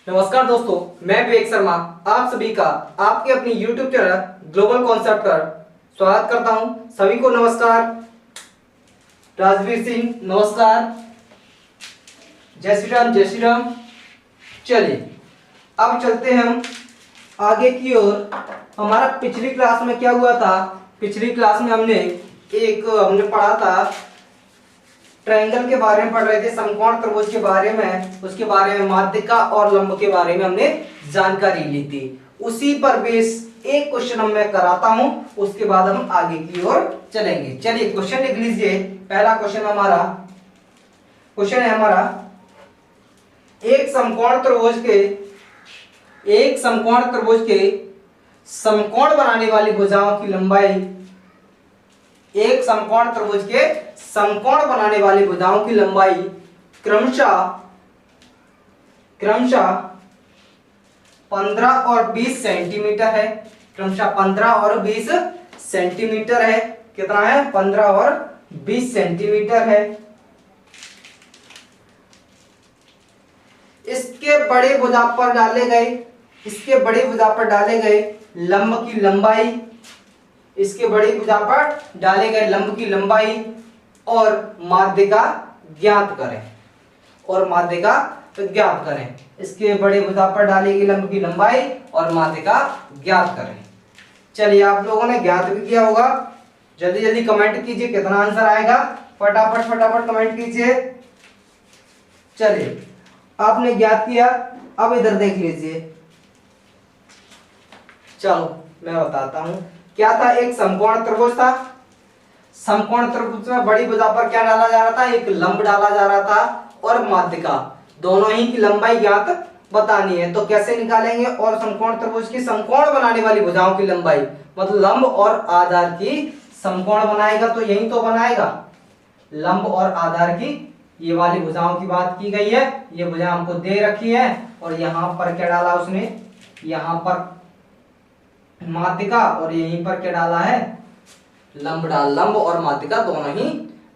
नमस्कार दोस्तों, मैं विवेक शर्मा आप सभी का आपके अपनी YouTube चैनल ग्लोबल कॉन्सेप्ट पर स्वागत करता हूं। सभी को नमस्कार। राजवीर सिंह नमस्कार। जय श्री राम, जय श्री राम। चलिए अब चलते हैं हम आगे की ओर। हमारा पिछली क्लास में क्या हुआ था? पिछली क्लास में हमने पढ़ा था, ट्रायंगल के बारे में पढ़ रहे थे, समकोण त्रिभुज के बारे में, उसके बारे में माध्यिका और लंब के बारे में हमने जानकारी ली थी। उसी पर बेस एक क्वेश्चन मैं कराता हूं, उसके बाद हम आगे की ओर चलेंगे। चलिए क्वेश्चन लिख लीजिए। पहला क्वेश्चन है हमारा एक समकोण त्रिभुज के समकोण बनाने वाली भुजाओं की लंबाई, एक समकोण त्रिभुज के समकोण बनाने वाली भुजाओं की लंबाई क्रमशः 15 और 20 सेंटीमीटर है। क्रमशः 15 और 20 सेंटीमीटर है। कितना है? 15 और 20 सेंटीमीटर है। इसके बड़े भुजा पर डाले गए लंब की लंबाई, इसके बड़ी भुजा पर डाले गए लंब की लंबाई और माध्यिका ज्ञात करें। इसके बड़े भुजा पर डाली गई लंब की लंबाई और माध्यिका ज्ञात करें। चलिए आप लोगों ने ज्ञात भी किया होगा। जल्दी जल्दी कमेंट कीजिए कितना आंसर आएगा। फटाफट कमेंट कीजिए। चलिए आपने ज्ञात किया, अब इधर देख लीजिए। चलो मैं बताता हूं क्या था। एक समकोण त्रिभुज था। समकोण त्रिभुज में बड़ी भुजा पर क्या डाला जा रहा था? एक लंब डाला जा रहा था और माध्यिका, दोनों ही की लंबाई ज्ञात बतानी है। तो कैसे निकालेंगे? और समकोण त्रिभुज की समकोण बनाने वाली भुजाओं की लंबाई, मतलब लंब और आधार की समकोण बनाएगा तो यही तो बनाएगा। लंब और आधार की ये वाली भुजाओं की बात की गई है। ये भुजा हमको दे रखी है और यहां पर क्या डाला उसने? यहां पर माध्यिका और यहीं पर क्या डाला है? लंब और माध्यिका दोनों ही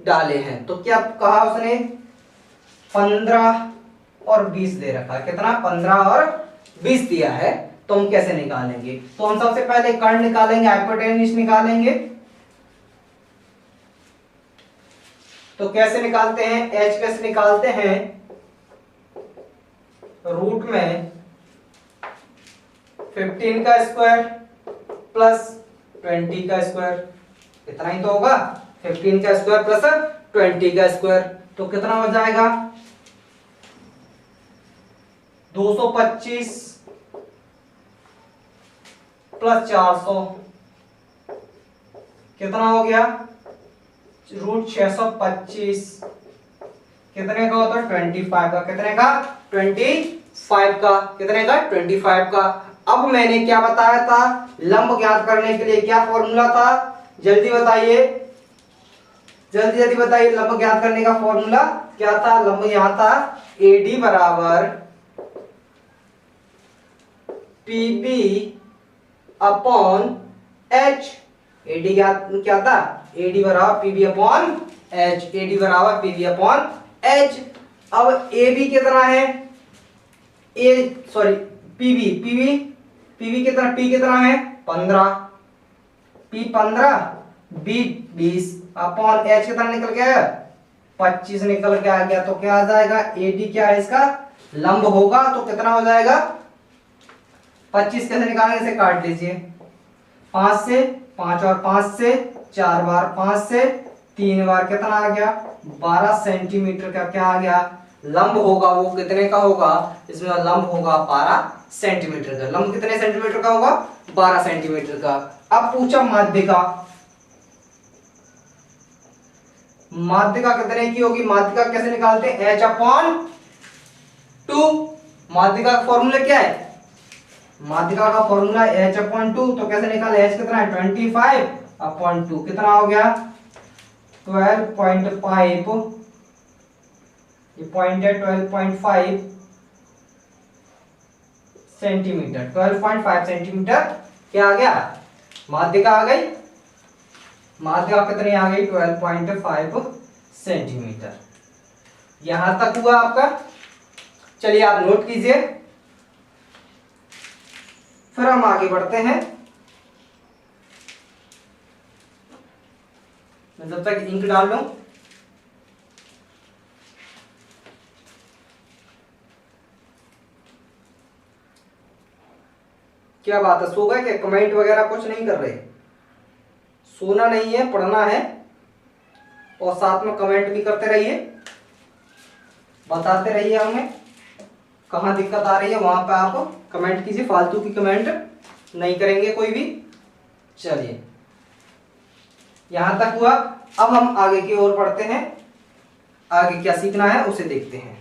डाले हैं। तो क्या कहा उसने? 15 और 20 दे रखा है। कितना? 15 और 20 दिया है। तो हम कैसे निकालेंगे? तो हम सबसे पहले कर्ण निकालेंगे, हाइपोटेन्यूज निकालेंगे। तो कैसे निकालते हैं? h कैसे निकालते हैं? रूट में 15 का स्क्वायर प्लस 20 का स्क्वायर, इतना ही तो होगा। 15 का स्क्वायर प्लस 20 का स्क्वायर, तो कितना हो जाएगा? 225 प्लस 400, कितना हो गया? रूट 625। कितने का होता है? 25 का। कितने का? 25 का। कितने का? 25 का। अब मैंने क्या बताया था? लंब ज्ञात करने के लिए क्या फॉर्मूला था? जल्दी बताइए, जल्दी बताइए। लंब ज्ञात करने का फॉर्मूला क्या था? लंब यहां था AD बराबर PB अपॉन H। AD क्या था? AD बराबर PB अपॉन H। AD बराबर PB अपॉन H। अब AB कितना है? PB कितना? P कितना है? 15। P 15, B 20 अपॉन H कितना निकल गया? 25 निकल के आ गया। तो क्या आ जाएगा? AD क्या है? इसका लंब होगा। तो कितना हो जाएगा? 25 कैसे निकालेंगे? इसे काट लीजिए। 5 से 5 और 5 से 4 बार, 5 से 3 बार, कितना आ गया? 12 सेंटीमीटर का क्या आ गया? लंब होगा। वो कितने का होगा? इसमें लंब होगा 12 सेंटीमीटर का। लंब कितने सेंटीमीटर का होगा? 12 सेंटीमीटर का। अब पूछा माध्यिका। माध्यिका कितने की होगी? माध्यिका कैसे निकालते हैं? h upon 2। माध्यिका का फॉर्मूला क्या है? माध्यिका का फॉर्मूला h अपॉन 2। तो कैसे निकाले? h कितना है? 25 अपॉन 2। कितना हो गया? 12.5। ये पॉइंट है 12.5 सेंटीमीटर। 12.5 सेंटीमीटर क्या आ गया? माध्यिका आ गई। माध्यिका कितनी आ गई? 12.5 सेंटीमीटर। यहां तक हुआ आपका। चलिए आप नोट कीजिए। फिर हम आगे बढ़ते हैं। मैं जब तक इंक डाल लूं। क्या बात है, सो गए क्या? कमेंट वगैरह कुछ नहीं कर रहे? सोना नहीं है, पढ़ना है और साथ में कमेंट भी करते रहिए, बताते रहिए हमें कहाँ दिक्कत आ रही है, वहां पे आप कमेंट कीजिए। फालतू की कमेंट नहीं करेंगे कोई भी। चलिए यहां तक हुआ। अब हम आगे की ओर बढ़ते हैं। आगे क्या सीखना है उसे देखते हैं।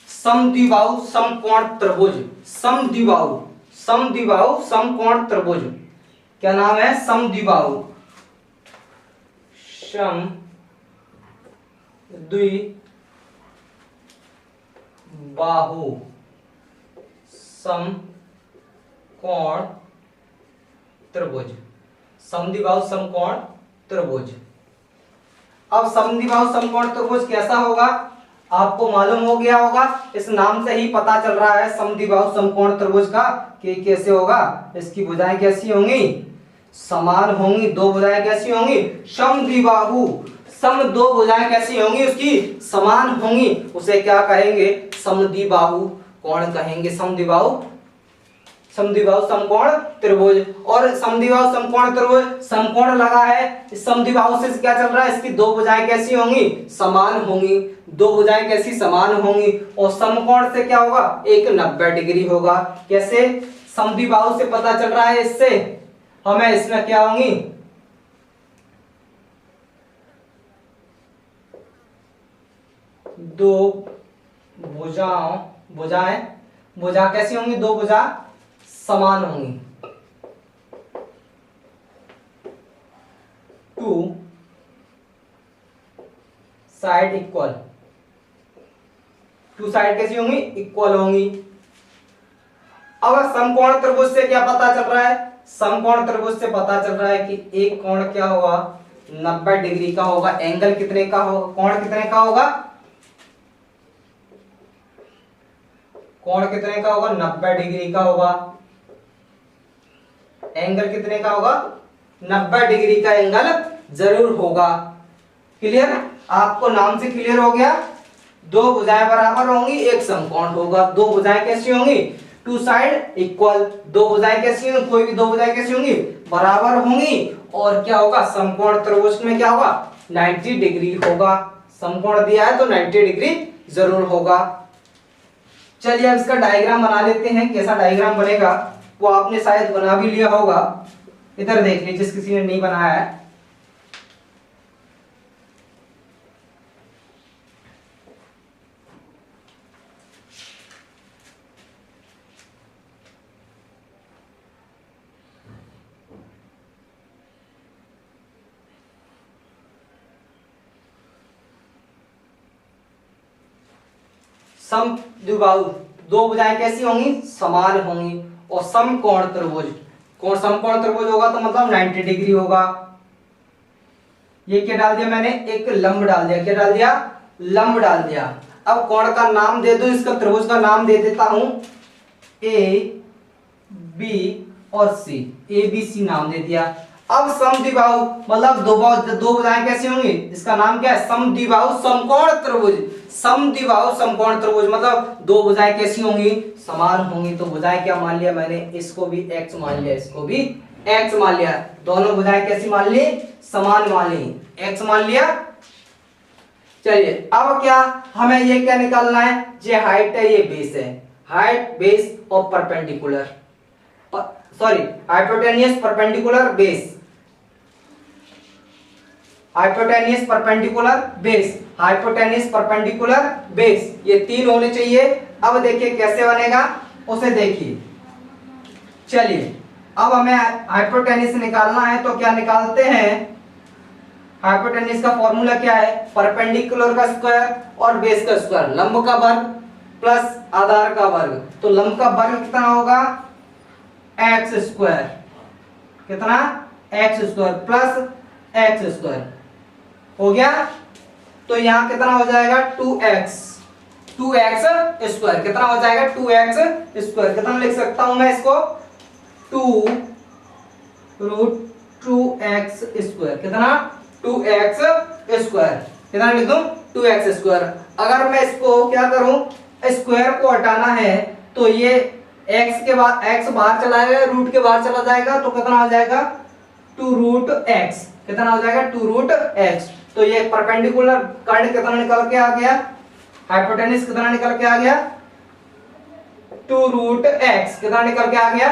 समद्विबाहु समकोण त्रिभुज। समद्विबाहु समद्विबाहु समकोण त्रिभुज क्या नाम है? समद्विबाहु समद्विबाहु समकोण त्रिभुज। समद्विबाहु समकोण त्रिभुज। अब समद्विबाहु समकोण त्रिभुज कैसा होगा आपको मालूम हो गया होगा। इस नाम से ही पता चल रहा है समद्विबाहु समकोण त्रिभुज का कि कैसे होगा। इसकी भुजाएं कैसी होंगी? समान होंगी। दो भुजाएं कैसी होंगी? समद्विबाहु सम दो भुजाएं कैसी होंगी? उसकी समान होंगी। उसे क्या कहेंगे? समद्विबाहु कोण कहेंगे। समद्विबाहु समद्विबाहु समकोण त्रिभुज। और समद्विबाहु समकोण त्रिभुज समकोण लगा है। इस समद्विबाहु से क्या चल रहा है? इसकी दो भुजाएं कैसी होंगी? समान होंगी। दो भुजाएं कैसी? समान होंगी। और समकोण से क्या होगा? एक 90 डिग्री होगा। कैसे? समद्विबाहु से पता चल रहा है। इससे हमें इसमें क्या होंगी? दो भुजा कैसी होंगी? दो भुजा समान होंगी। Two side equal. Two side कैसी होंगी? इक्वल होंगी। अब समकोण त्रिभुज से क्या पता चल रहा है? समकोण त्रिभुज से पता चल रहा है कि एक कोण क्या होगा? 90 डिग्री का होगा। एंगल कितने का होगा? कोण कितने का होगा? कोण कितने का होगा? 90 डिग्री का होगा। एंगल कितने का होगा? 90 डिग्री का एंगल जरूर होगा। क्लियर? आपको नाम से क्लियर हो गया। दो भुजाएं बराबर होंगी, एक समकोण होगा। दो भुजाएं कैसी होंगी? Two side equal. दो भुजाएं कैसी होंगी? कोई भी दो भुजाएं कैसी होंगी? बराबर होंगी। और क्या होगा? समकोण त्रिभुज में क्या होगा? 90 डिग्री होगा। समकोण दिया है तो 90 डिग्री जरूर होगा। चलिए अब इसका डायग्राम बना लेते हैं। कैसा डायग्राम बनेगा वो आपने शायद बना भी लिया होगा। इधर देख लीजिए जिस किसी ने नहीं बनाया है। समद्विबाहु दो भुजाएं कैसी होंगी? समान होंगी। और समकोण त्रिभुज, कोण समकोण त्रिभुज होगा तो मतलब 90 डिग्री होगा। ये क्या डाल दिया मैंने? एक लंब डाल दिया। क्या डाल दिया? लंब डाल दिया। अब कोण का नाम दे दो, इसका त्रिभुज का नाम दे देता हूं ए बी और सी। ए बी सी नाम दे दिया। अब समद्विबाहु मतलब दो भुजाएं कैसी होंगी? इसका नाम क्या है? समद्विबाहु समकोण त्रिभुज। समद्विबाहु समकोण त्रिभुज मतलब दो भुजाएं कैसी होंगी? समान होंगी। तो भुजाएं क्या मान लिया मैंने? इसको भी x मान लिया, इसको भी x मान लिया। दोनों भुजाएं कैसी मान ली? समान मान ली, x मान लिया। चलिए अब क्या हमें ये क्या निकालना है? ये हाइट है, ये बेस है। हाइट, बेस और perpendicular, sorry hypotenuse perpendicular base. Hypotenuse perpendicular base, hypotenuse perpendicular base, ये तीन होने चाहिए। अब देखिए कैसे बनेगा उसे देखिए। चलिए अब हमें हाइपोटेनियस निकालना है तो क्या निकालते हैं? हाइपोटेनियस का फॉर्मूला क्या है? परपेंडिकुलर का स्क्वायर और बेस का स्क्वायर, लंब का वर्ग प्लस आधार का वर्ग। तो लंब का वर्ग कितना होगा? एक्स स्क्वायर, कितना x square plus x square हो गया। तो यहां कितना हो जाएगा 2x स्क्वायर, कितना हो जाएगा 2x स्क्वायर, कितना लिख सकता हूं मैं इसको 2√2x स्क्वायर, कितना 2x स्क्वायर, कितना लिख दूं 2x स्क्वायर। अगर मैं इसको क्या करूं, स्क्वायर को हटाना है तो ये x के बाद x बाहर चला जाएगा, रूट के बाहर चला जाएगा, तो कितना हो जाएगा 2√x, कितना हो जाएगा 2√x। तो ये परपेंडिकुलर कर्ण कितना निकल के आ गया, हाइपोटेन्यूज कितना निकल के आ गया 2√x, कितना निकल के आ गया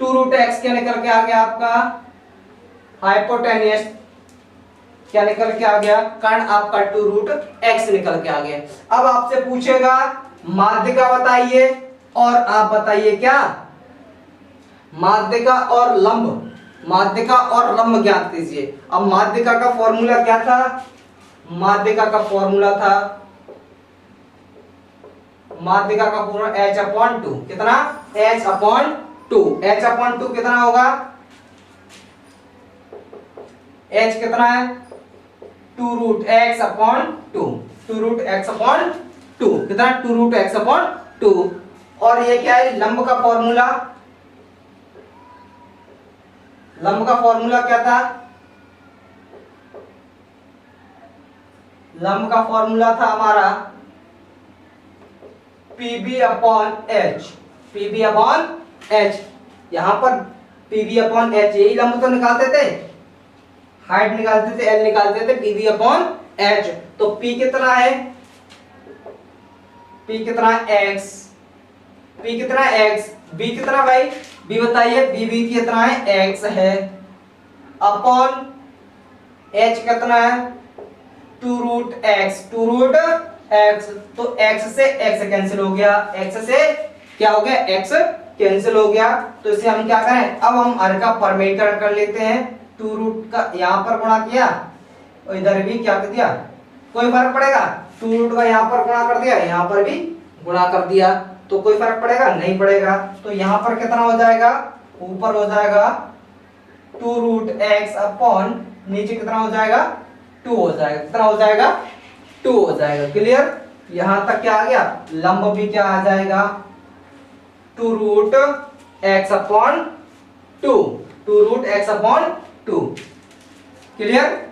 2√x, क्या निकल के आ गया आपका हाइपोटेन्यूज, क्या निकल के आ गया कर्ण आपका 2√x निकल के आ गया। अब आपसे पूछेगा माध्यिका बताइए और आप बताइए क्या माध्यिका और लंब, माध्यिका और लंब ज्ञात कीजिए। अब माध्यिका का फॉर्मूला क्या था, माध्यिका का फॉर्मूला था, माध्यिका का फॉर्मूला h/2, कितना h/2, h/2 कितना होगा, h कितना है 2√x/2, 2√x/2, कितना 2√x/2। और ये क्या है लंब का फॉर्मूला, लंब का फॉर्मूला क्या था, लंब का फॉर्मूला था हमारा PB/H, PB/H, यहां पर PB/H, यही लंब तो निकालते थे, हाइट निकालते थे, L निकालते थे, PB/H। तो P कितना है, P कितना है x, P कितना है x, B कितना भाई B बताइए, B कितना है x है, अपॉन h कितना है 2√x, 2√x, तो x से x कैंसिल हो गया, x से क्या हो गया x कैंसिल हो गया। तो इसे हम क्या करें, अब हम हर का परमेयीकरण कर लेते हैं, 2 का यहां पर गुणा किया और इधर भी क्या कर दिया, कोई फर्क पड़ेगा, 2 का यहां पर गुणा कर दिया, यहां पर भी गुणा कर दिया, तो कोई फर्क पड़ेगा नहीं पड़ेगा। तो यहां पर कितना हो जाएगा, ऊपर हो जाएगा 2√x अपॉन नीचे कितना हो जाएगा 2 हो जाएगा, कितना हो जाएगा 2 हो जाएगा। क्लियर, यहां तक क्या आ गया, लंब भी क्या आ जाएगा 2√x/2, 2√x/2। क्लियर।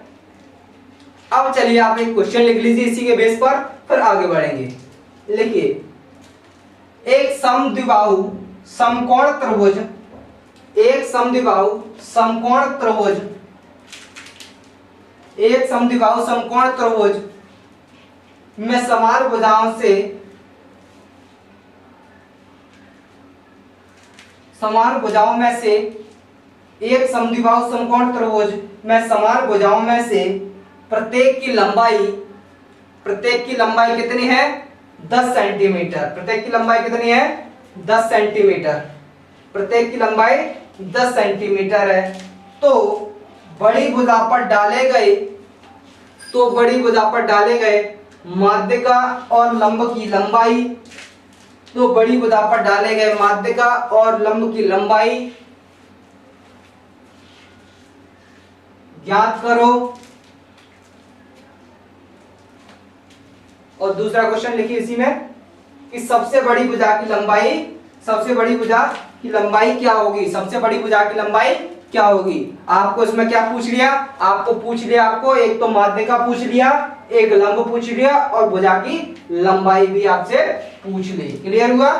अब चलिए आप एक क्वेश्चन लिख लीजिए इसी के बेस पर, फिर आगे बढ़ेंगे। लिखिए, एक समद्विबाहु समकोण त्रिभुज, एक समद्विबाहु समकोण त्रिभुज, एक समद्विबाहु समकोण त्रिभुज में समान भुजाओं से, समान भुजाओं में से, एक समद्विबाहु समकोण त्रिभुज में समान भुजाओं में से प्रत्येक की लंबाई, प्रत्येक की लंबाई कितनी है 10 सेंटीमीटर, प्रत्येक की लंबाई कितनी है 10 सेंटीमीटर, प्रत्येक की लंबाई 10 सेंटीमीटर है। तो बड़ी भुजा पर डाले गए, तो बड़ी भुजा पर डाले गए माध्यिका और लंब की लंबाई, तो बड़ी भुजा पर डाले गए माध्यिका और लंब की लंबाई ज्ञात करो। और दूसरा क्वेश्चन लिखिए इसी में कि सबसे बड़ी भुजा की लंबाई, सबसे बड़ी भुजा की लंबाई क्या होगी, सबसे बड़ी भुजा की लंबाई क्या होगी। आपको इसमें क्या पूछ लिया, आपको पूछ लिया, आपको एक तो माध्यिका पूछ लिया, एक लंब पूछ लिया और भुजा की लंबाई भी आपसे पूछ ली। क्लियर हुआ,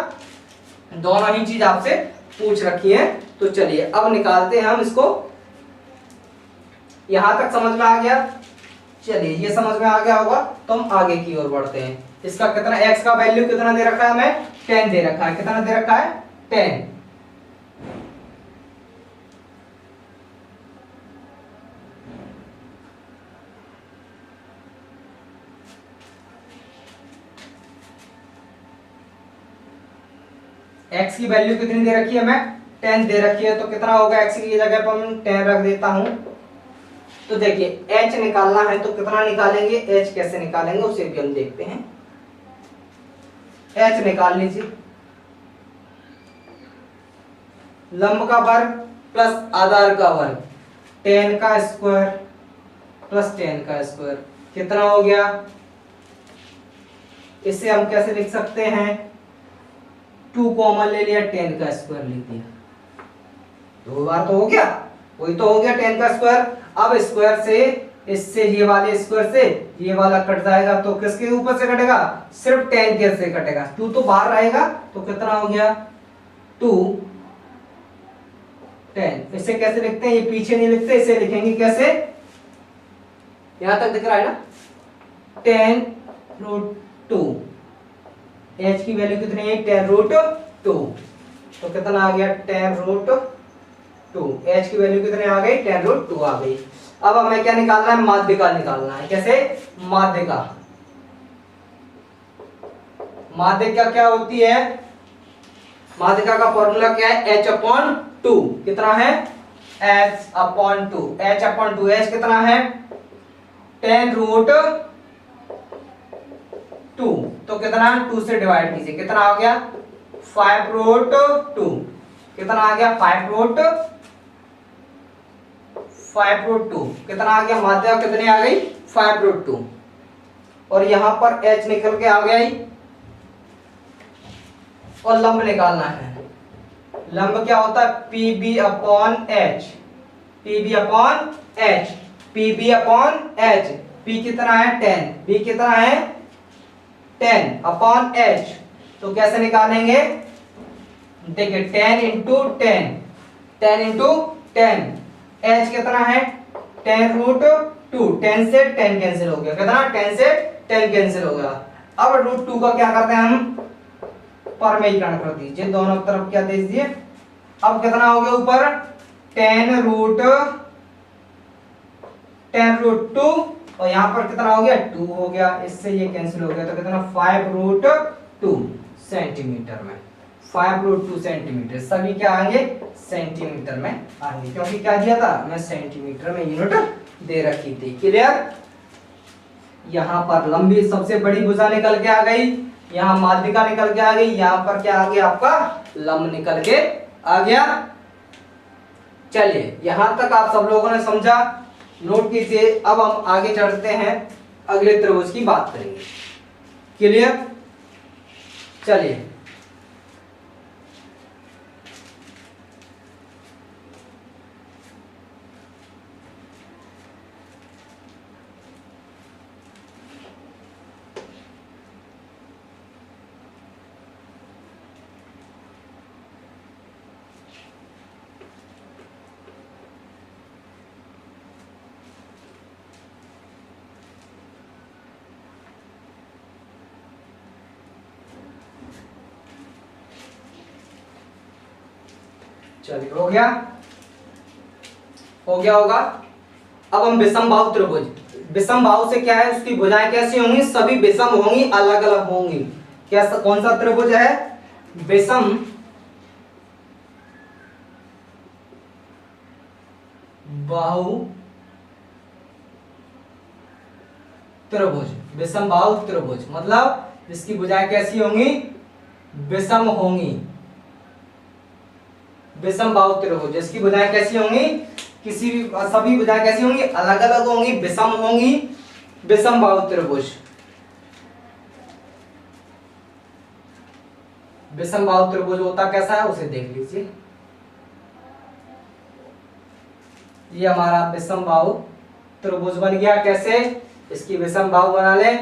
दोनों ही चीज आपसे पूछ रखी है। तो चलिए अब निकालते हैं हम इसको। यहां तक समझ में आ गया, चलिए ये समझ में आ गया होगा तो हम आगे की ओर बढ़ते हैं। इसका कितना x का वैल्यू कितना दे रखा है हमें 10 दे रखा है, कितना दे रखा है 10। x की वैल्यू कितनी दे रखी है हमें 10 दे रखी है, तो कितना होगा x की जगह पर मैं 10 रख देता हूं। तो देखिए h निकालना है तो कितना निकालेंगे, h कैसे निकालेंगे उसे भी हम देखते हैं। h निकाल लीजिए, लंब का वर्ग प्लस आधार का वर्ग, 10 का स्क्वायर प्लस 10 का स्क्वायर कितना हो गया? इसे हम कैसे लिख सकते हैं? 2 कॉमन ले लिया, 10 का स्क्वायर लिख दिया, 2 बार तो हो गया, वही तो हो गया 10 का स्क्वायर। अब स्क्वायर से इससे ये वाले स्क्वायर से ये वाला कट जाएगा, तो किसके ऊपर से कटेगा? सिर्फ 10 के से कटेगा, 2 तो बाहर रहेगा, तो कितना हो गया? 2 10। इसे कैसे लिखते हैं? ये पीछे नहीं लिखते, इसे लिखेंगे कैसे? यहां तक दिख रहा है ना? 10√2, h की वैल्यू कितनी है? 10√2, तो कितना आ गया? 10√2, h की वैल्यू कितनी आ गई? 10√2 आ गई। अब हमें क्या निकालना है? माध्यिका निकालना है। कैसे? माध्यिका। माध्यिका क्या होती है? माध्यिका का फॉर्मूला क्या है? h/2 कितना है? h/2, h/2, h कितना है? 10√2, तो कितना? 2 से डिवाइड कीजिए, कितना आ गया? 5√2, कितना आ गया? 5√2 कितना आ गया? माध्यिका कितनी आ गई? 5√2। और यहां पर h निकल के आ गया ही, और लंब निकालना है। लंब क्या होता है? PB/H, PB/H, PB/H, P कितना है? 10, B कितना है? 10/H, तो कैसे निकालेंगे? देखिए 10 × 10, 10 × 10, h कितना है? 10√2, 10 से 10 कैंसिल हो गया, कितना? 10 से 10 कैंसिल हो गया। अब √2 का क्या करते हैं हम? परमेयीकरण कर दीजिए, दोनों तरफ क्या दे दीजिए। अब कितना हो गया ऊपर? 10√2, और यहाँ पर कितना हो गया? 2 हो गया, इससे ये कैंसिल हो गया, तो कितना? 5√2 सेंटीमीटर में, 5√2 सेंटीमीटर। सभी क्या आएंगे? सेंटीमीटर में आएंगे, क्योंकि क्या दिया था? मैं सेंटीमीटर में यूनिट दे रखी थी। क्लियर? यहाँ पर लंबी सबसे बड़ी भुजा निकल के आ गई, यहाँ माध्यिका निकल के आ गई, यहाँ पर क्या आ गया? आपका लंब निकल के आ गया। चलिए यहां तक आप सब लोगों ने समझा, नोट कीजिए। अब हम आगे चढ़ते हैं, अगले त्रिभुज की बात करेंगे। क्लियर? चलिए चलिए हो गया, हो गया होगा। अब हम विषमबाहु त्रिभुज, विषमबाहु से क्या है? उसकी भुजाएं कैसी होंगी? सभी विषम होंगी, अलग अलग होंगी। कैसा, कौन सा त्रिभुज है? विषम बाहु त्रिभुज, विषमबाहु त्रिभुज मतलब जिसकी भुजाएं कैसी होंगी? विषम होंगी। विषमबाहु त्रिभुज जिसकी भुजाएं कैसी होंगी? किसी भी, सभी भुजाएं कैसी होंगी? अलग अलग होंगी, विषम होंगी, विषमबाहु त्रिभुज। विषमबाहु त्रिभुज होता कैसा है उसे देख लीजिए। ये हमारा विषमबाहु त्रिभुज बन गया। कैसे? इसकी विषमबाहु बना ले,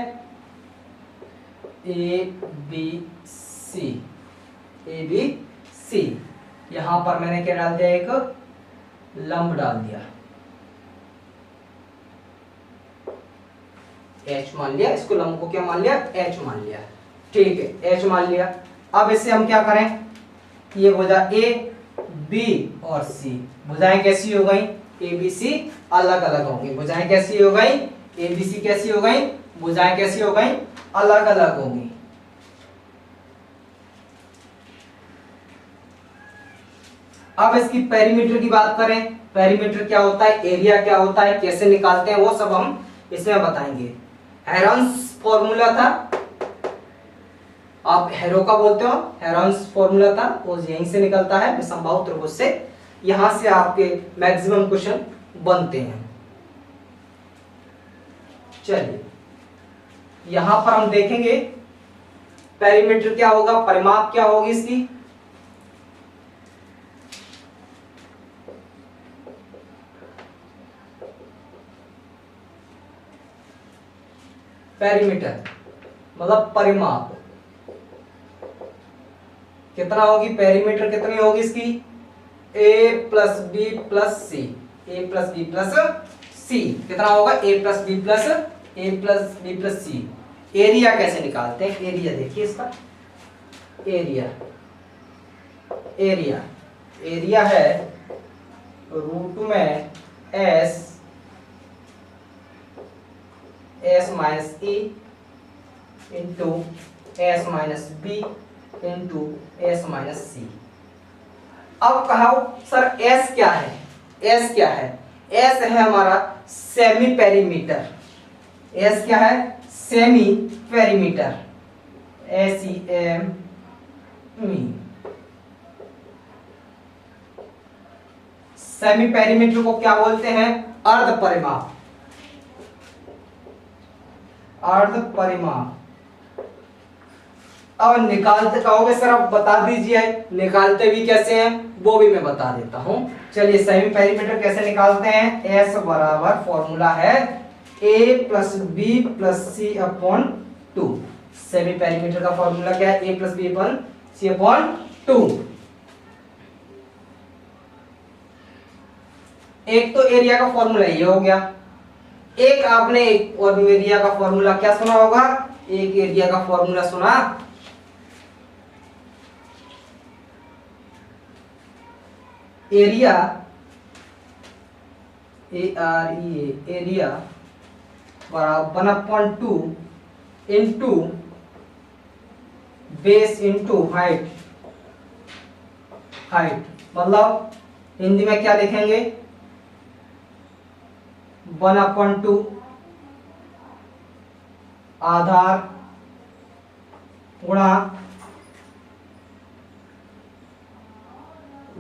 ABC, ABC। यहां पर मैंने क्या डाल दिया? एक लंब डाल दिया, H मान लिया, इसको लंब को क्या मान लिया? H मान लिया। ठीक है, H मान लिया। अब इससे हम क्या करें? ये भुजा A, B और C, भुजाएं कैसी हो गई? ABC अलग अलग होंगी। भुजाएं कैसी हो गई? ABC कैसी हो गई? भुजाएं कैसी हो गई? अलग अलग होंगी। अब इसकी पेरीमीटर की बात करें, पेरीमीटर क्या होता है, एरिया क्या होता है, कैसे निकालते हैं, वो सब हम इसमें बताएंगे। हेरॉन्स फॉर्मूला था, आप हेरो का बोलते हो, हेरोन्स फॉर्मूला था वो यहीं से निकलता है विषमबाहु त्रिभुज से। यहां से आपके मैक्सिमम क्वेश्चन बनते हैं। चलिए यहां पर हम देखेंगे पेरीमीटर क्या होगा, परिमाप क्या होगी इसकी। पेरीमीटर मतलब परिमाप कितना होगी, पेरीमीटर कितनी होगी इसकी, a plus B plus C, A plus B plus C कितना होगा, a plus B plus C. Area कैसे निकालते हैं, एरिया देखिए इसका, एरिया एरिया एरिया है रूट में S minus E into S minus B into S minus C. अब कहा सर एस क्या है, एस क्या है, एस है हमारा सेमी पेरीमीटर। एस क्या है, semi perimeter, SEM semi perimeter को क्या बोलते हैं, अर्ध परिमाप, अर्ध परिमाप। अब निकालते कहोगे सर अब बता दीजिए, निकालते भी कैसे हैं वो भी मैं बता देता हूं। चलिए सेमी पेरीमीटर कैसे निकालते हैं, एस बराबर फॉर्मूला है a plus B plus C upon 2। Semi perimeter का फॉर्मूला क्या है, a plus B upon C upon 2। एक तो एरिया का फॉर्मूला ये हो गया, एक आपने एक और एरिया का फॉर्मूला क्या सुना होगा, एक एरिया का फॉर्मूला सुना, एरिया एरिया बराबर 1/2 into base into height. Height मतलब हिंदी में क्या लिखेंगे, 1/2 आधार गुणा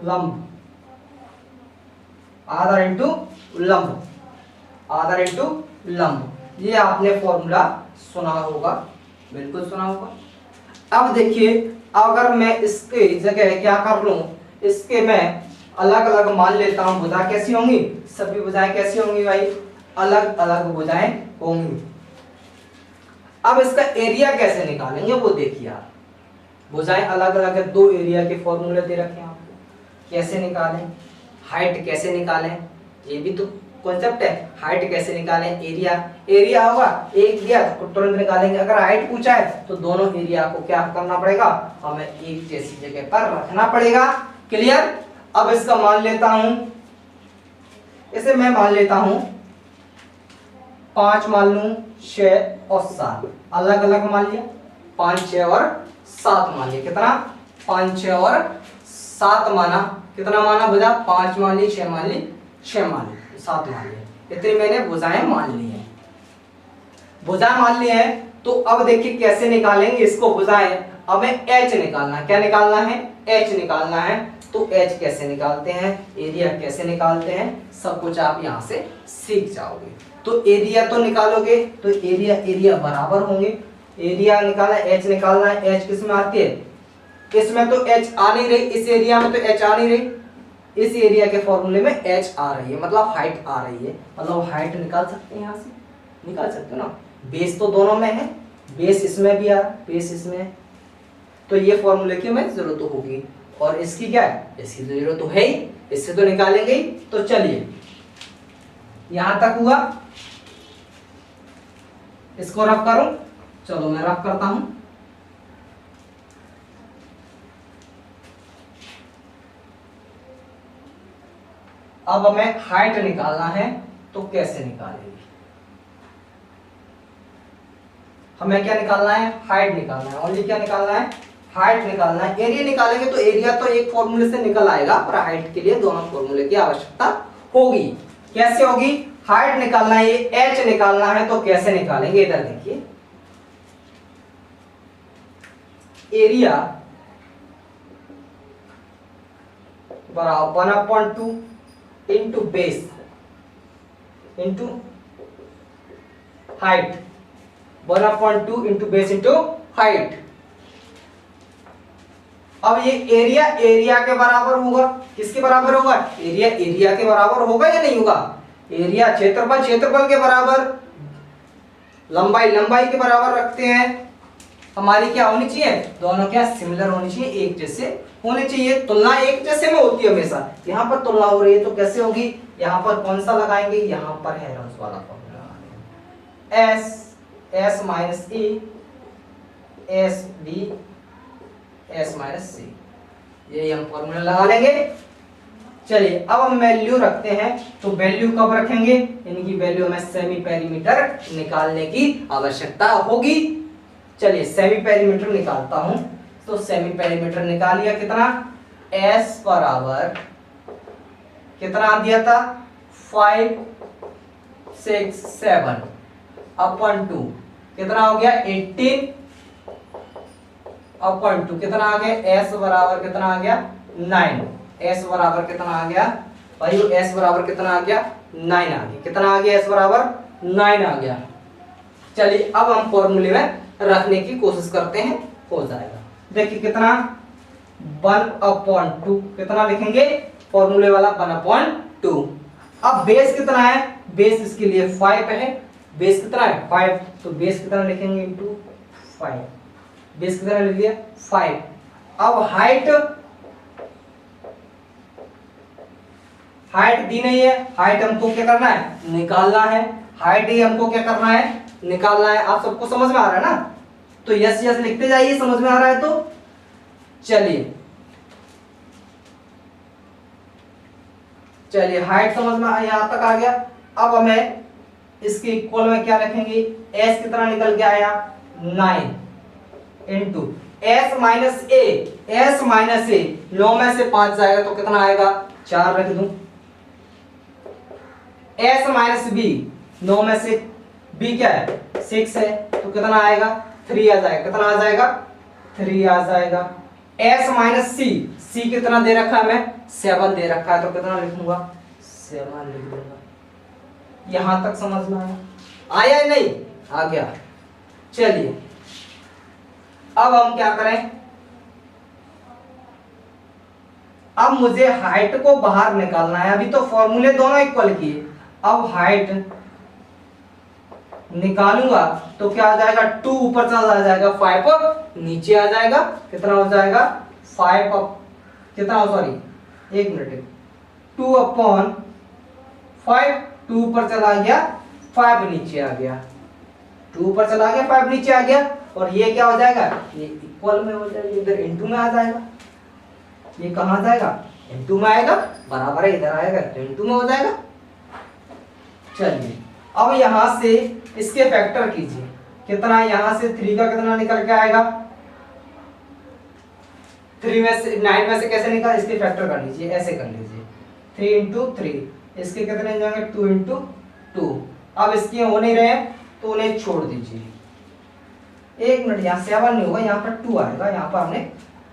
लंब, आधार इंटू लंब, आधार इंटू लंब। ये आपने फॉर्मूला सुना होगा, बिल्कुल सुना होगा। अब देखिए अगर मैं इसके जगह क्या कर लूं, इसके मैं अलग अलग मान लेता हूं, भुजा कैसी होंगी, सभी भुजाएं कैसी होंगी भाई, अलग अलग भुजाएं होंगी। अब इसका एरिया कैसे निकालेंगे वो देखिए आप, भुजाएं अलग अलग है, दो एरिया के फॉर्मूले दे रखे हैं आपको, कैसे निकालें, हाइट कैसे निकालें, ये भी तो कॉन्सेप्ट है, हाइट कैसे निकालें, एरिया एरिया होगा एक दिया तो तुरंत निकालेंगे, अगर हाइट पूछा है तो दोनों एरिया को क्या करना पड़ेगा, हमें एक जैसी जगह पर रखना पड़ेगा। क्लियर। अब इसका मान लेता हूं, इसे मैं मान लेता हूं 5 मान लूं, 6 और 7 अलग अलग मान लिया, 5 6 और 7 मान लिया, कितना 5 6 और 7 माना, कितना माना भुजा, 5 मान ली, 6 मान ली, 6 मान ली, 7 मान ली, इतनी मैंने भुजाएं मान ली हैं। भुजाएं मान ली हैं तो अब देखिए कैसे निकालेंगे इसको भुजाएं, हमें h निकालना, क्या निकालना है, h निकालना है। तो h कैसे निकालते हैं, एरिया कैसे निकालते हैं, सब कुछ आप यहां से सीख जाओगे। तो एरिया तो निकालोगे तो एरिया एरिया बराबर होंगे, एरिया निकाला, h निकालना है, h किस में आती है, इसमें तो h आ नहीं रही, इस एरिया में तो h आ नहीं रही, इस एरिया के फॉर्मूले में h आ रही है, मतलब हाइट आ रही है, मतलब हाइट निकाल सकते हैं, यहां से निकाल सकते हो ना, बेस तो दोनों में है, बेस इसमें भी आ रहा है, बेस इसमें है, तो ये फॉर्मूले की हमें जरूरत होगी, और इसकी क्या है, इसकी जरूरत तो है ही, इससे तो निकालेंगे ही। तो चलिए यहां तक हुआ, इसको रफ करूं, चलो मैं रफ करता हूं। अब हमें हाइट निकालना है, तो कैसे निकालेंगे, हमें क्या निकालना है, हाइट निकालना है, ओनली क्या निकालना है, हाइट निकालना है। एरिया निकालेंगे तो एरिया तो एक फॉर्मूले से निकल आएगा, पर हाइट के लिए दोनों फॉर्मूले की आवश्यकता होगी। कैसे होगी, हाइट निकालना है, ये h निकालना है, तो कैसे निकालेंगे, इधर देखिए एरिया बराबर 1/2 into base into height, 1/2 into base into height. अब ये एरिया के बराबर होगा, किसके बराबर होगा? एरिया के बराबर होगा या नहीं होगा? एरिया क्षेत्रफल के बराबर, लंबाई के बराबर रखते हैं। हमारी क्या होनी चाहिए? दोनों क्या सिमिलर होनी चाहिए, एक जैसे होने चाहिए। तुलना एक जैसे में होती है हमेशा। यहाँ पर तुलना हो रही है तो कैसे होगी? यहाँ पर कौन सा लगाएंगे? यहाँ पर हेरोन्स वाला फॉर्मूला लगाएंगे, S minus E S B S minus C, ये हम फॉर्मूला लगा लेंगे। चलिए अब हम वैल्यू रखते हैं, तो वैल्यू कब रखेंगे? इनकी वैल्यू हमें सेमी पेरीमीटर निकालने की आवश्यकता होगी। चलिए सेमी पेरीमीटर निकालता हूं, तो सेमी पेरीमीटर निकाल लिया। कितना? S बराबर कितना दिया था? 5 6 7 अपॉन 2, कितना हो गया? 18 अपॉन 2, कितना आ गया? S बराबर कितना आ गया? 9। S बराबर कितना आ गया भाई? S बराबर कितना आ गया? 9 आ गया। कितना आ गया? S बराबर 9 आ गया। चलिए अब हम फॉर्मूले में रखने की कोशिश करते हैं, हो जाएगा। देखिए कितना? 1/2, कितना लिखेंगे? फॉर्मूले वाला 1/2। अब बेस कितना है? बेस इसके लिए 5 है। बेस कितना है? 5, तो बेस कितना लिखेंगे? इंटू 5। बेस कितना लिख लिया? 5। अब हाइट दी नहीं है, हाइट हमको क्या करना है? निकालना है। हाइट ही हमको क्या करना है? निकालना है। आप सबको समझ में आ रहा है ना? तो यस यस लिखते जाइए, समझ में आ रहा है तो। चलिए हाइट समझ में यहां तक आ गया। अब हमें इसके इक्वल में क्या रखेंगे? S कितना निकल के आया? 9 इंटू S माइनस ए। S माइनस ए 9 में से 5 जाएगा तो कितना आएगा? 4 रख दूं। S माइनस बी, 9 में से b क्या है? 6 है, तो कितना आएगा? 3 आ जाएगा। कितना आ जाएगा? 3 आ जाएगा। S माइनस सी, c कितना दे रखा है हमें? 7 दे रखा है, तो कितना लिखूंगा? 7 लिख दूंगा। यहां तक समझ में आया या नहीं? आ गया। चलिए अब हम क्या करें? अब मुझे हाइट को बाहर निकालना है। अभी तो फॉर्मूले दोनों इक्वल किए, अब हाइट निकालूंगा तो क्या आ जाएगा? 2 ऊपर चला जाएगा, 5 नीचे आ जाएगा। कितना हो जाएगा? 5 कितना? सॉरी 1 मिनट, 2/5, 2 ऊपर चला गया, 5 नीचे आ गया। 2 ऊपर चला गया, 5 नीचे आ गया। और ये क्या हो जाएगा? ये इक्वल में हो जाएगा, इधर इनटू में आ जाएगा। ये कहां जाएगा? इनटू में आएगा, बराबर है, इधर आएगा तो इनटू में हो जाएगा। चलिए अब यहां से इसके फैक्टर कीजिए। कितना? यहां से 3 का कितना निकल के आएगा? 3 में से 9 में से कैसे निकाल? इसके फैक्टर कर लीजिए, ऐसे कर लीजिए। 3 इंटू 3, इसके कितने जाएंगे? 2 इंटू 2। अब इसके हो नहीं रहे तो उन्हें छोड़ दीजिए। 1 मिनट, यहाँ 7 नहीं होगा, यहाँ पर 2 आएगा। यहाँ पर हमने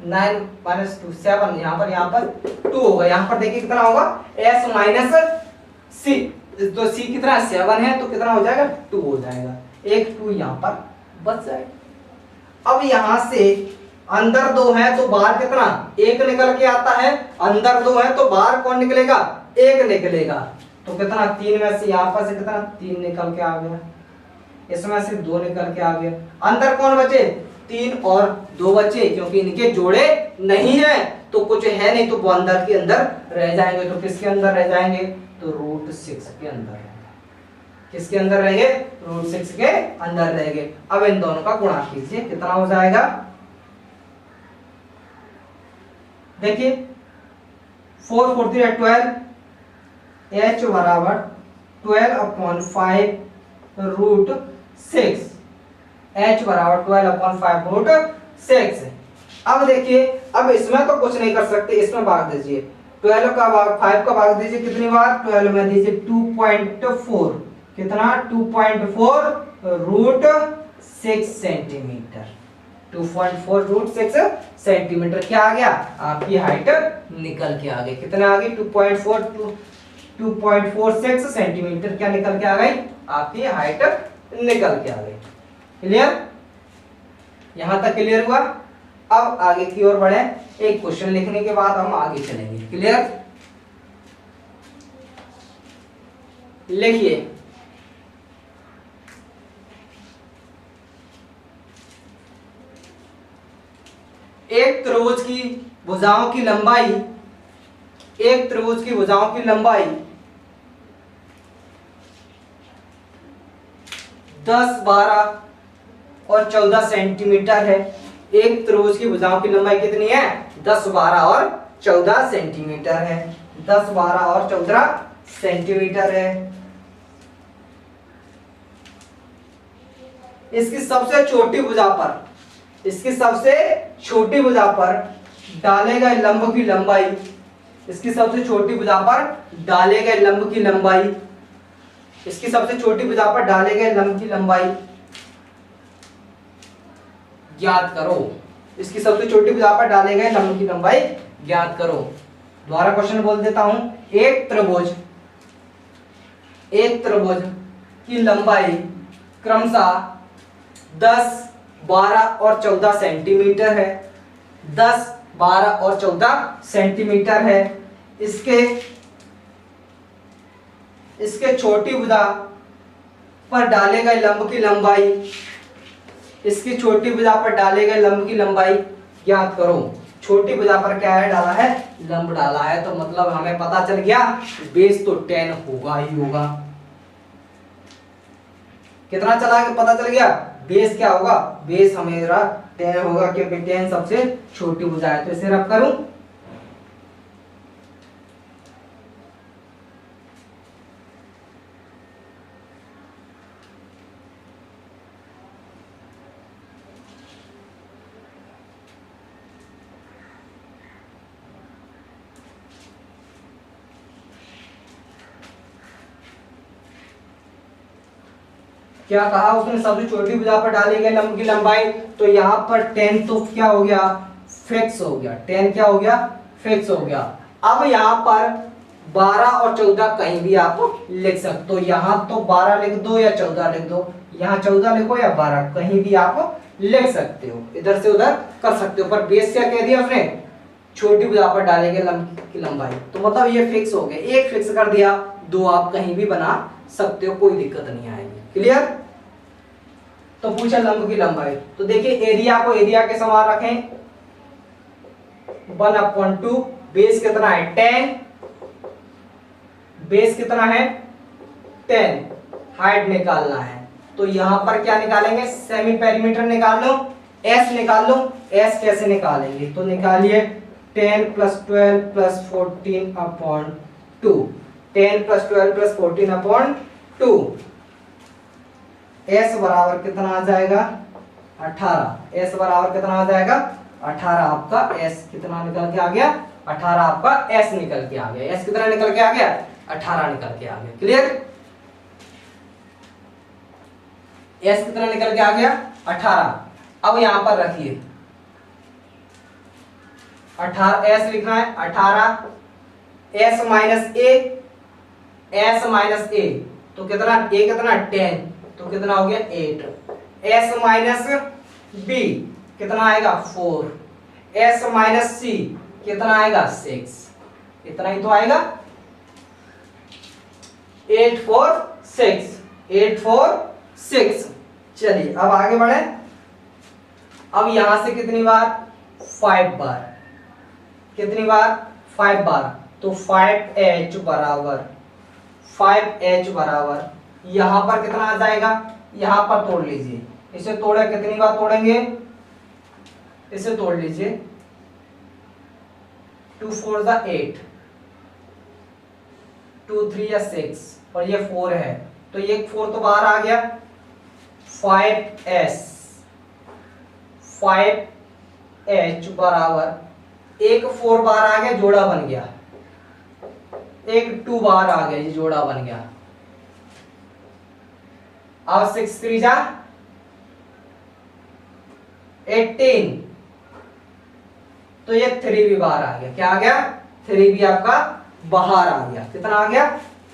9 माइनस 2 7, यहाँ पर 2 होगा। यहाँ पर देखिए कितना होगा? S माइनस सी, तो C कितना? 7 है, तो कितना हो जाएगा? 2 हो जाएगा। एक 2 यहाँ पर बच जाएगा। अब यहाँ से अंदर 2 है तो बाहर कितना? 1 निकल के आता है। अंदर 2 है तो बाहर कौन निकलेगा? 1 निकलेगा। तो कितना? 3 में से यहाँ पर से कितना? 3 निकल के आ गया। इसमें से 2 निकल के आ गया। अंदर कौन बचे? 3 और 2 बचे, क्योंकि इनके जोड़े नहीं है तो कुछ है नहीं, तो वो अंदर के अंदर रह जाएंगे। तो किसके अंदर रह जाएंगे? तो √6 के अंदर। किसके अंदर रहेंगे? √6 के अंदर रहेंगे। अब इन दोनों का गुणा कीजिए, कितना हो जाएगा? देखिए 4 4 3 12, H बराबर 12/5 √6। H बराबर 12/5 √6। अब देखिए, अब इसमें तो कुछ नहीं कर सकते, इसमें भाग दीजिए। 12 का भाग 5 का भाग दीजिए कितनी बार? 12 में दीजिए 2.4। कितना? 2.4 √6 सेंटीमीटर। 2.4 √6 सेंटीमीटर क्या आ गया, आपकी हाइट निकल के आ गई। कितना आ गई, 2.46 सेंटीमीटर क्या निकल के आ गई, आपकी हाइट निकल के आ गई। क्लियर, यहां तक क्लियर हुआ। अब आगे की ओर बढ़े, एक क्वेश्चन लिखने के बाद हम आगे चलेंगे। क्लियर, लिखिए, एक त्रिभुज की भुजाओं की लंबाई, एक त्रिभुज की भुजाओं की लंबाई 10, 12 और 14 सेंटीमीटर है। एक त्रिभुज की भुजाओं की लंबाई कितनी है, 10, 12 और 14 सेंटीमीटर है। 10, 12 और 14 सेंटीमीटर है। इसकी सबसे छोटी भुजा पर, इसकी सबसे छोटी भुजा पर डाले गए लंब की लंबाई, इसकी सबसे छोटी भुजा पर डाले गए लंब की लंबाई, इसकी सबसे छोटी भुजा पर डाले गए लंब की लंबाई ज्ञात करो। इसकी सबसे छोटी भुजा पर डाले गए लंब की लंबाई ज्ञात करो। दोबारा क्वेश्चन बोल देता हूं, एक त्रिभुज की लंबाई क्रमशः 10, 12 और 14 सेंटीमीटर है। 10, 12 और 14 सेंटीमीटर है। इसके छोटी भुजा पर डाले गए लंब की लंबाई, इसकी छोटी भुजा पर डाले गए लंब की लंबाई ज्ञात करो। छोटी भुजा पर क्या है, डाला है, लंब डाला है, तो मतलब हमें पता चल गया बेस तो 10 होगा ही होगा। कितना चला के पता चल गया, बेस क्या होगा, बेस हमेरा 10 होगा, क्योंकि 10 सबसे छोटी भुजा है। तो इसे रब करूं, क्या कहा उसने, सबसे छोटी भुजा पर डाले गए लंब की लंबाई, तो यहाँ पर 10 तो क्या हो गया, फिक्स हो गया। 10 क्या हो गया, फिक्स हो गया। अब यहाँ पर 12 और 14 कहीं भी आप लिख सकते हो। यहाँ तो 12 लिख दो या 14 लिख दो, यहाँ 14 लिखो या 12, कहीं भी आप लिख सकते हो, इधर से उधर कर सकते हो। पर बेस क्या कह दिया उसने, छोटी भुजा पर डाले गए लंब की लंबाई, तो मतलब ये फिक्स हो गया। एक फिक्स कर दिया, दो आप कहीं भी बना सकते हो, कोई दिक्कत नहीं आएगी। क्लियर, तो पूछा लंब की लंबाई, तो देखिए एरिया को एरिया के समान रखें, 1/2, बेस कितना है 10, बेस कितना है 10, हाइट निकालना है। तो यहां पर क्या निकालेंगे, सेमी पेरीमीटर निकाल लो, एस निकाल लो। एस कैसे निकालेंगे, तो निकालिए 10 + 12 + 14/2, 10 + 12 + 14/2, S बराबर कितना आ जाएगा 18। S बराबर कितना आ जाएगा 18। आपका S कितना निकल के आ गया, 18 आपका S निकल के आ गया। S कितना निकल के आ गया, 18 निकल के आ गया। क्लियर, S कितना निकल के आ गया 18। अब यहां पर रखिए 18, S लिखना है 18, S - A, तो कितना A कितना 10, तो कितना हो गया 8। S - B कितना आएगा 4, S - C कितना आएगा 6, इतना ही तो आएगा 8, 4, 6, 8, 4, 6। चलिए अब आगे बढ़े। अब यहां से कितनी बार 5 बार, कितनी बार 5 बार, तो 5H बराबर यहां पर कितना आ जाएगा, यहां पर तोड़ लीजिए, इसे तोड़े, कितनी बार तोड़ेंगे, इसे तोड़ लीजिए, 2 4 8, 2 3 6, और ये 4 है, तो ये 4 तो बाहर आ गया। 5H बराबर एक 4 बाहर आ गया, जोड़ा बन गया, एक 2 बाहर आ गया, ये जोड़ा बन गया। अब 6 3 जा 18, तो ये 3 भी बाहर आ गया। क्या आ गया? 3 भी आपका बाहर आ गया। कितना आ गया?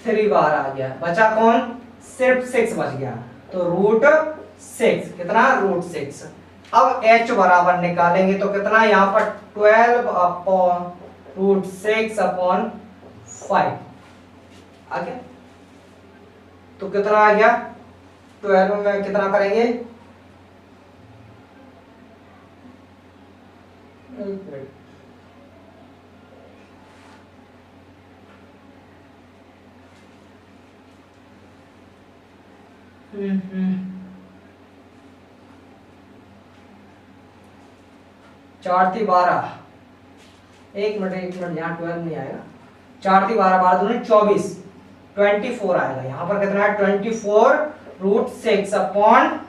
3 बाहर आ गया। बचा कौन? सिर्फ 6 बच गया। तो √6, कितना? √6। अब h बराबर निकालेंगे तो कितना यहाँ पर 12 अपॉन √6 अपॉन 5 आ गया। तो कितना आ गया? 12 में कितना करेंगे? चार थी 12, एक मिनट यहाँ 12 नहीं आएगा। 4 थी 12, 12 दूनी 24, 24 आएगा। यहाँ पर कितना है? 24 √6 अपॉन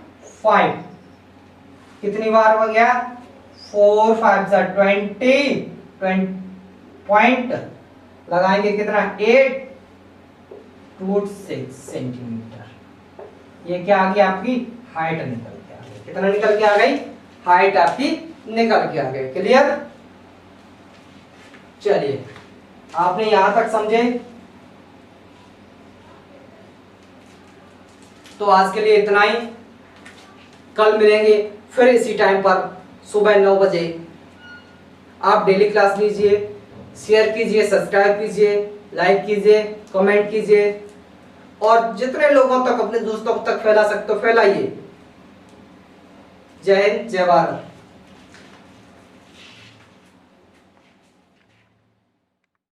5। कितनी बार हो गया? 4 5 20 पॉइंट लगाएंगे कितना? 8 √6 सेंटीमीटर। ये क्या आ गई? आपकी हाइट निकल के आ गई। कितना निकल के आ गई? हाइट आपकी निकल के आ गई। क्लियर? चलिए, आपने यहां तक समझे? तो आज के लिए इतना ही। कल मिलेंगे फिर इसी टाइम पर सुबह 9 बजे। आप डेली क्लास लीजिए, शेयर कीजिए, सब्सक्राइब कीजिए, लाइक कीजिए, कमेंट कीजिए और जितने लोगों तक, अपने दोस्तों तक फैला सकते हो फैलाइए। जय हिंद, जय भारत।